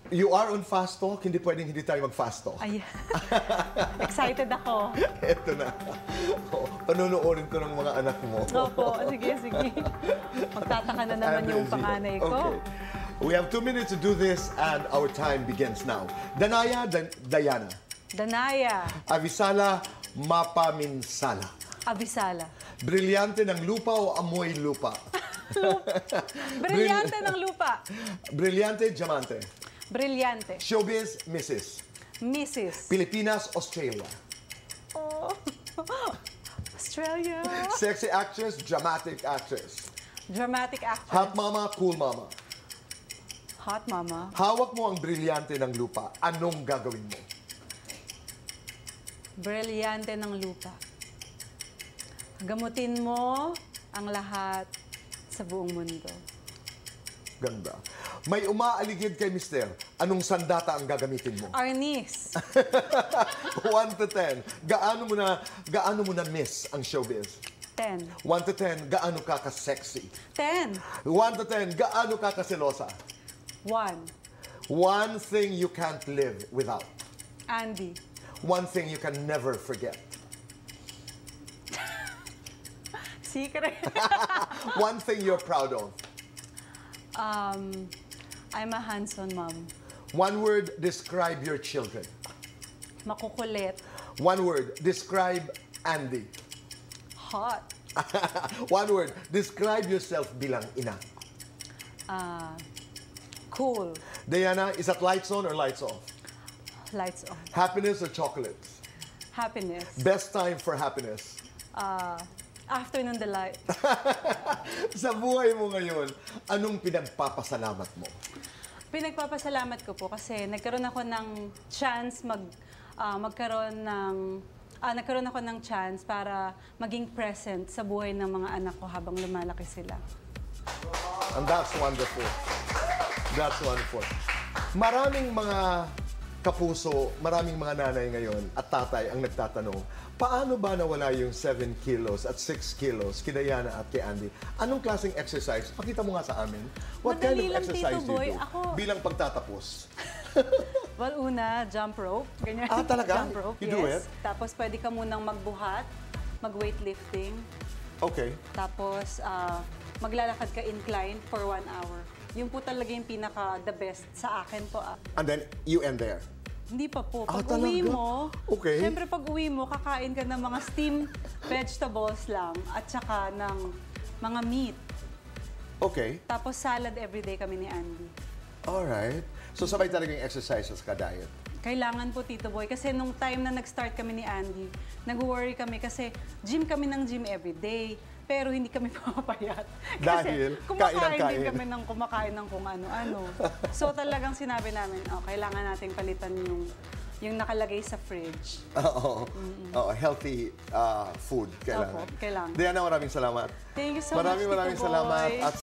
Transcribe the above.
You are on fast talk, hindi pwedeng hindi tayo mag-fast talk. Ay, excited ako. Eto na. Panunuorin ko ng mga anak mo. Opo, sige. Magtataka na naman yung panganay ko. Okay. We have 2 minutes to do this and our time begins now. Danaya, Dayana. Danaya. Avisala, Mapaminsala. Abisala. Brilyante ng lupa o amoy lupa? Brilyante ng lupa. Brilyante, diamante. Brilyante. Showbiz, Mrs. Mrs. Pilipinas, Australia. Oh. Australia. Sexy actress, dramatic actress. Dramatic actress. Hot mama, cool mama. Hot mama. Hawak mo ang brilyante ng lupa. Anong gagawin mo? Brilyante ng lupa. Gamutin mo ang lahat sa buong mundo. Ganda. May umaaligid kay Mister. Anong sandata ang gagamitin mo? Arnis. 1 to 10. Gaano mo na miss ang showbiz? 10. 1 to 10. Gaano ka ka-sexy? 10. 1 to 10. Gaano ka ka-selosa? 1. One thing you can't live without. Andy. One thing you can never forget. Secret. One thing you're proud of. I'm a handsome mom. One word, describe your children. Makukulit. One word, describe Andy. Hot. One word, describe yourself bilang ina. Cool. Diana, is that lights on or lights off? Lights on. Happiness or chocolates? Happiness. Best time for happiness? Afternoon delight. Sa buhay mo ngayon, anong pinagpapasalamat mo? Pinagpapasalamat ko po kasi nagkaroon ako ng chance nagkaroon ako ng chance para maging present sa buhay ng mga anak ko habang lumalaki sila. And that's wonderful. That's wonderful. Maraming mga kapuso, maraming mga nanay ngayon at tatay ang nagtatanong, paano ba nawala yung 7 kilos at 6 kilos kay Diana at kay Andy? Anong klaseng exercise? Pakita mo nga sa amin. What kind Madali of lang, exercise Tito do Boy. you do? Ako- Bilang pagtatapos. Well, una, jump rope. Ganyan. Talaga? Jump rope, You do it? Tapos pwede ka munang magbuhat, mag-weightlifting. Okay. Tapos maglalakad ka incline for 1 hour. Yun po talaga yung pinaka-the best sa akin po. And then you end there. Hindi pa po. Pag talaga? uwi mo, Okay. siyempre pag uwi mo, kakain ka ng mga steamed vegetables lang at saka ng mga meat. Okay. Tapos salad everyday kami ni Andy. Alright. So sabay talaga yung exercises ka diet. Kailangan po, Tito Boy. Kasi nung time na nag-start kami ni Andy, nag-worry kami kasi gym kami ng gym everyday. Pero hindi kami pumapayat. Dahil kumakain kain. din kami ng kumakain ng kung ano-ano. So talagang sinabi namin, kailangan nating palitan yung nakalagay sa fridge. Oo. Healthy food kailangan. Opo, kailangan. Diana, maraming salamat. Thank you so Maraming much, Tito Boy. salamat. At